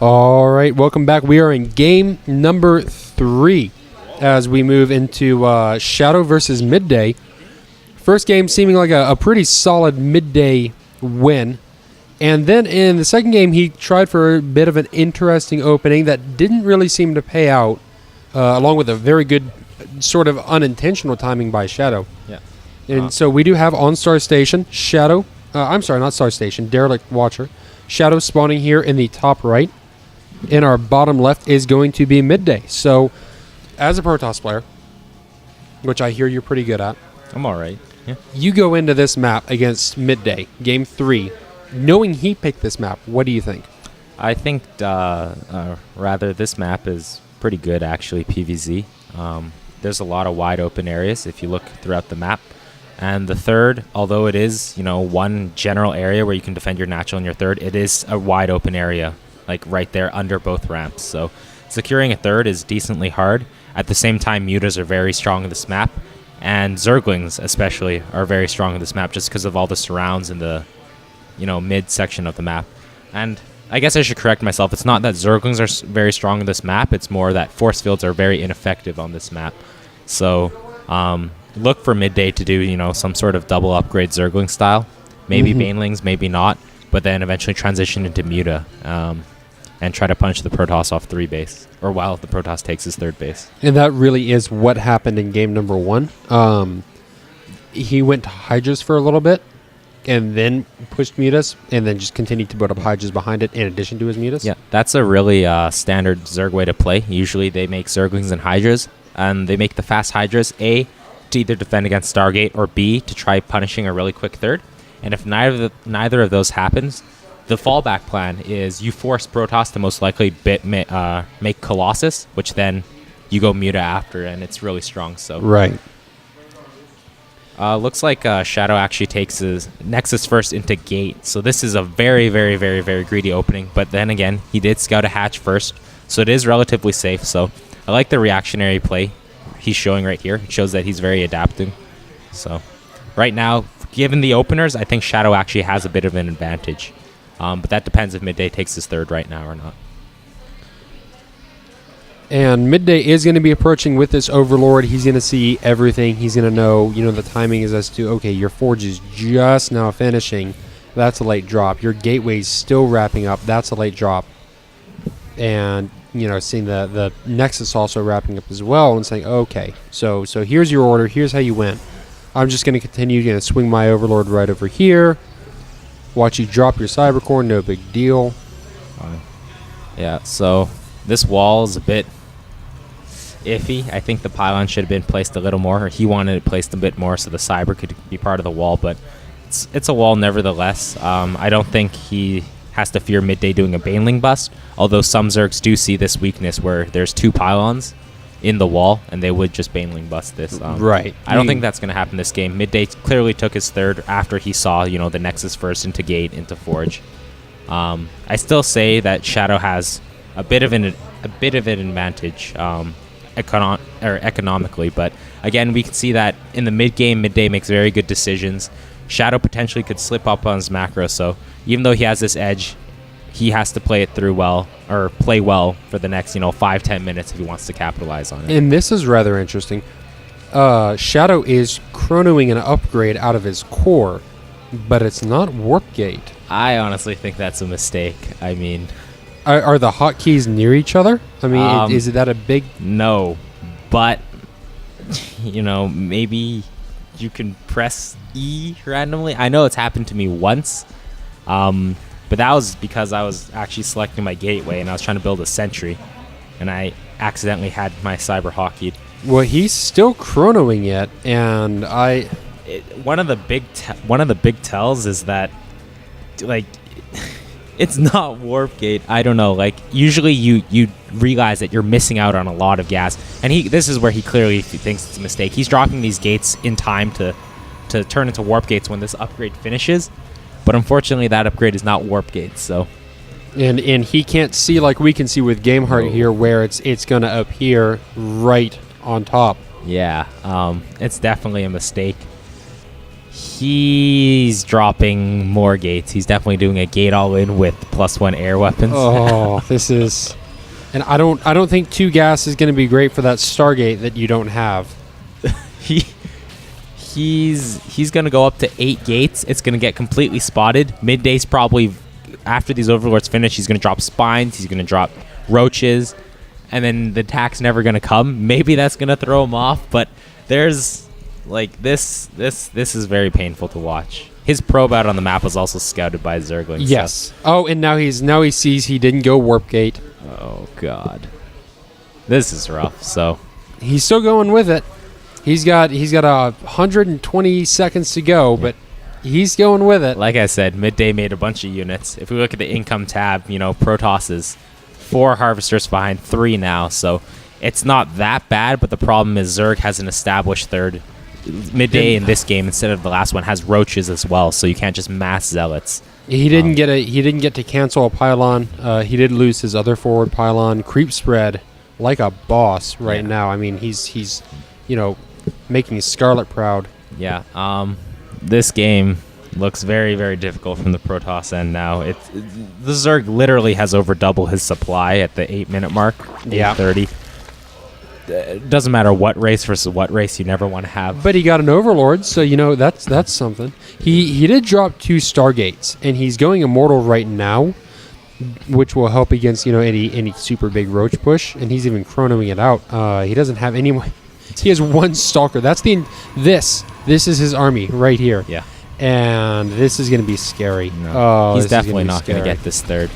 All right, welcome back. We are in game number 3 as we move into Shadow versus Midday. First game seeming like a pretty solid Midday win. And then in the second game, he tried for a bit of an interesting opening that didn't really seem to pay out, along with a very good sort of unintentional timing by Shadow. Yeah. And so we do have on Star Station, Shadow. I'm sorry, not Star Station, Derelict Watcher. Shadow spawning here in the top right. In our bottom left is going to be Midday. So, as a Protoss player, which I hear you're pretty good at, I'm all right. Yeah. you go into this map against Midday, game 3, knowing he picked this map. What do you think? I think rather this map is pretty good, actually, PvZ. There's a lot of wide open areas if you look throughout the map. And the third, although it is, one general area where you can defend your natural and your third, it is a wide open area, like right there under both ramps. So securing a third is decently hard. At the same time, mutas are very strong in this map, and Zerglings especially are very strong in this map just because of all the surrounds in the, mid section of the map. And I guess I should correct myself. It's not that Zerglings are very strong in this map. It's more that force fields are very ineffective on this map. So look for Midday to do, some sort of double upgrade Zergling style. Maybe Banelings, maybe not. But then eventually transition into Muta and try to punch the Protoss off 3 base. Or while the Protoss takes his 3rd base. And that really is what happened in game number 1. He went to Hydras for a little bit, and then pushed Mutas, and then just continued to build up Hydras behind it in addition to his Mutas. Yeah, that's a really standard Zerg way to play. Usually they make Zerglings and Hydras, and they make the fast Hydras, A, to either defend against Stargate, or B, to try punishing a really quick third. And if neither of those happens, the fallback plan is you force Protoss to most likely make Colossus, which then you go Muta after, and it's really strong. So Right. Looks like Shadow actually takes his Nexus first into Gate. So this is a very, very, very, very greedy opening. But then again, he did scout a hatch first, so it is relatively safe. So I like the reactionary play he's showing right here. It shows that he's very adapting. So right now, given the openers, I think Shadow actually has a bit of an advantage. But that depends if Midday takes his 3rd right now or not. And Midday is going to be approaching with this Overlord. He's going to see everything. He's going to know, the timing is as to, okay, your Forge is just now finishing. That's a late drop. Your Gateway's still wrapping up. That's a late drop. And, seeing the Nexus also wrapping up as well and saying, okay, so here's your order. Here's how you went. I'm just going to continue to swing my Overlord right over here. Watch you drop your Cybercore, no big deal. Yeah, so this wall is a bit iffy. I think the pylon should have been placed a little more, or he wanted it placed a bit more so the Cyber could be part of the wall, but it's a wall nevertheless. I don't think he has to fear Midday doing a Baneling bust, although some Zergs do see this weakness where there's 2 pylons in the wall, and they would just Baneling bust this. Right. I don't think that's going to happen this game. Midday clearly took his 3rd after he saw, the Nexus first into Gate, into Forge. I still say that Shadow has a bit of an advantage economically, but again, we can see that in the mid-game, Midday makes very good decisions. Shadow potentially could slip up on his macro, so even though he has this edge, he has to play it through well, or play well for the next, 5-10 minutes if he wants to capitalize on it. And this is rather interesting. Shadow is chronoing an upgrade out of his core, but it's not Warp Gate. I honestly think that's a mistake. I mean, are the hotkeys near each other? I mean, is that a big... No, but, maybe you can press E randomly. I know it's happened to me once, but that was because I was actually selecting my gateway and I was trying to build a sentry, and I accidentally had my Cyber hotkeyed. Well, he's still chronoing it, and one of the big tells is that, like, it's not Warp Gate. I don't know. Like, usually you realize that you're missing out on a lot of gas, and this is where he clearly thinks it's a mistake. He's dropping these gates in time to turn into Warp Gates when this upgrade finishes, but unfortunately that upgrade is not Warp Gates. So, and he can't see like we can see with GameHeart here, where it's going to appear right on top. Yeah, it's definitely a mistake. He's dropping more gates. He's definitely doing a gate all-in with +1 air weapons. Oh, this is... And I don't think 2 gas is going to be great for that Stargate that you don't have. He's going to go up to 8 gates. It's going to get completely spotted. Midday's probably, after these Overlords finish, he's going to drop spines. He's going to drop roaches. And then the attack's never going to come. Maybe that's going to throw him off. But there's, like, this is very painful to watch. His probe out on the map was also scouted by Zergling. Yes. So. Oh, and now he sees he didn't go warp gate. Oh, God. This is rough, so... He's still going with it. He's got 120 seconds to go, but he's going with it. Like I said, Midday made a bunch of units. If we look at the income tab, Protoss is 4 harvesters behind 3 now, so it's not that bad, but the problem is Zerg has an established third. Midday in this game, instead of the last one, has roaches as well, so you can't just mass zealots. He didn't get to cancel a pylon. He did lose his other forward pylon. Creep spread like a boss right now. I mean, he's making Scarlet proud. Yeah. This game looks very, very difficult from the Protoss end now. The Zerg literally has over double his supply at the 8-minute mark. Yeah. 30. It doesn't matter what race versus what race, you never want to have. But he got an Overlord, so that's something. He did drop 2 Stargates, and he's going Immortal right now, which will help against any super big roach push, and he's even chronoing it out. He doesn't have any. He has 1 Stalker. That's this is his army right here. Yeah. And this is going to be scary. No. Oh, he's definitely not going to get this third.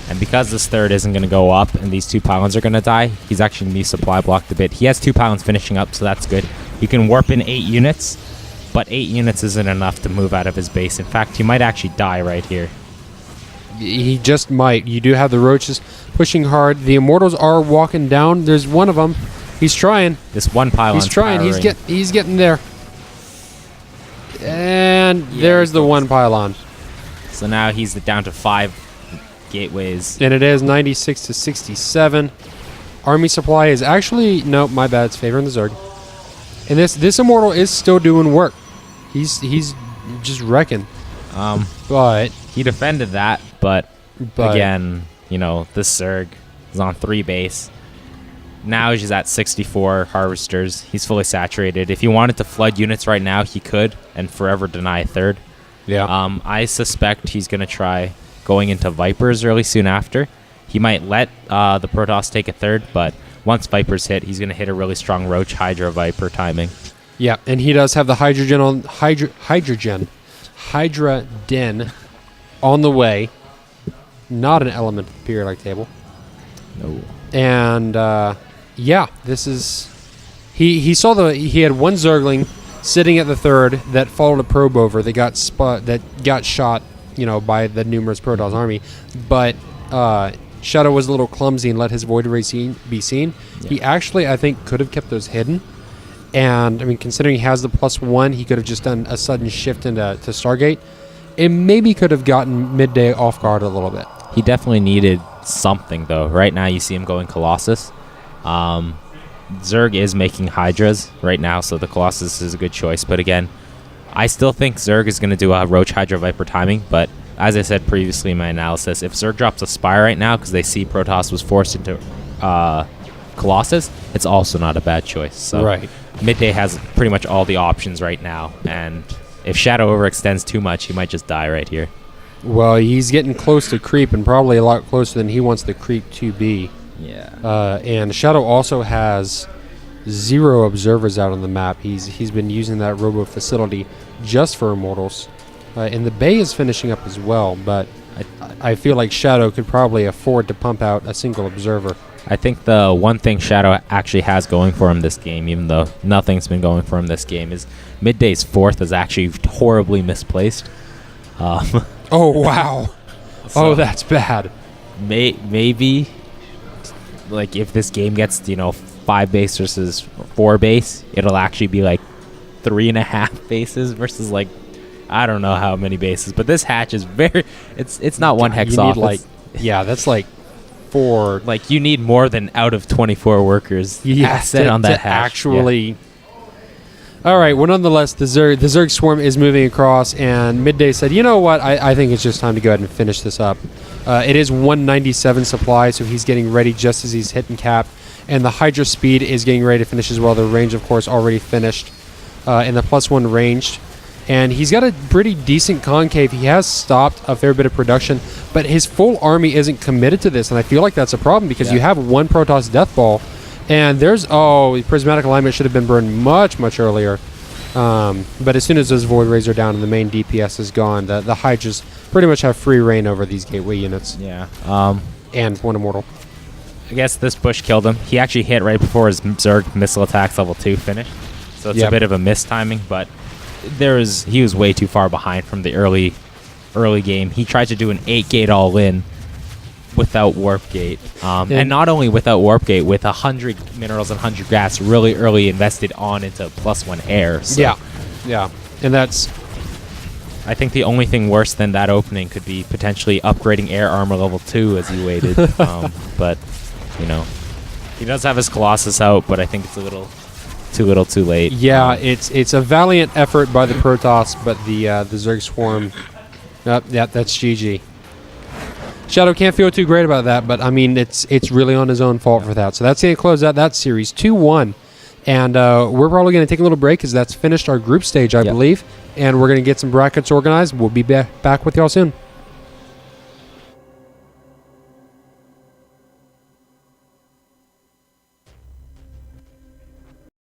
And because this third isn't going to go up and these 2 pylons are going to die, he's actually going to be supply blocked a bit. He has 2 pylons finishing up, so that's good. He can warp in 8 units, but 8 units isn't enough to move out of his base. In fact, he might actually die right here. He just might. You do have the roaches pushing hard. The Immortals are walking down. There's one of them. He's trying. This 1 pylon. He's trying. He's getting there. And there's the 1 pylon. So now he's down to 5 gateways. And it is 96 to 67. Army supply is actually... No, my bad. It's favoring the Zerg. And this Immortal is still doing work. He's just wrecking. But... He defended that, but again, this Zerg is on 3 base. Now he's at 64 harvesters. He's fully saturated. If he wanted to flood units right now, he could and forever deny a third. Yeah. I suspect he's going to try going into Vipers really soon after. He might let the Protoss take a third, but once Vipers hit, he's going to hit a really strong Roach Hydra Viper timing. Yeah, and he does have the Hydra Den on the way. Not an element periodic table. No. And this is he saw he had 1 Zergling sitting at the third that followed a probe over that got shot, by the numerous Protoss army, but Shadow was a little clumsy and let his Void Ray be seen. Yeah. He actually, I think, could have kept those hidden. And I mean, considering he has the +1, he could have just done a sudden shift into Stargate. It maybe could have gotten Midday off guard a little bit. He definitely needed something, though. Right now, you see him going Colossus. Zerg is making Hydras right now, so the Colossus is a good choice. But again, I still think Zerg is going to do a Roach Hydra Viper timing. But as I said previously in my analysis, if Zerg drops a Spire right now because they see Protoss was forced into Colossus, it's also not a bad choice. So right. Midday has pretty much all the options right now, and if Shadow overextends too much, he might just die right here. Well, he's getting close to creep, and probably a lot closer than he wants the creep to be. Yeah. And Shadow also has 0 observers out on the map. He's been using that robo facility just for Immortals. And the Bay is finishing up as well, but I feel like Shadow could probably afford to pump out a single observer. I think the one thing Shadow actually has going for him this game, even though nothing's been going for him this game, is Midday's 4th is actually horribly misplaced. Oh, wow. So that's bad. Maybe, like, if this game gets, 5 base versus 4 base, it'll actually be, 3.5 bases versus, I don't know how many bases. But this hatch is it's not 1 hex off. That's 4. You need more than out of 24 workers set on that hatch. Actually... All right, well, nonetheless, the Zerg Swarm is moving across, and Midday said, you know what, I think it's just time to go ahead and finish this up. It is 197 supply, so he's getting ready just as he's hitting cap, and the Hydra Speed is getting ready to finish as well. The range, of course, already finished, and the +1 ranged. And he's got a pretty decent concave. He has stopped a fair bit of production, but his full army isn't committed to this, and I feel like that's a problem because you have one Protoss Death Ball, and there's, Prismatic Alignment should have been burned much, much earlier. But as soon as those Void Rays are down and the main DPS is gone, the Hydras pretty much have free reign over these gateway units. Yeah. And one Immortal. I guess this push killed him. He actually hit right before his Zerg missile attacks level 2 finished. So it's a bit of a mistiming, but he was way too far behind from the early game. He tried to do an 8-gate all-in without Warp Gate. And not only without Warp Gate, with 100 minerals and 100 gas really early invested on into +1 air. So Yeah. And that's... I think the only thing worse than that opening could be potentially upgrading air armor level 2 as he waited. But, you know, he does have his Colossus out, but I think it's a little too late. Yeah, it's a valiant effort by the Protoss, but the Zerg Swarm... yeah, that's GG. Shadow can't feel too great about that, but I mean, it's really on his own fault for that. So that's going to close out that series 2-1. And we're probably going to take a little break because that's finished our group stage, I believe. And we're going to get some brackets organized. We'll be back with y'all soon.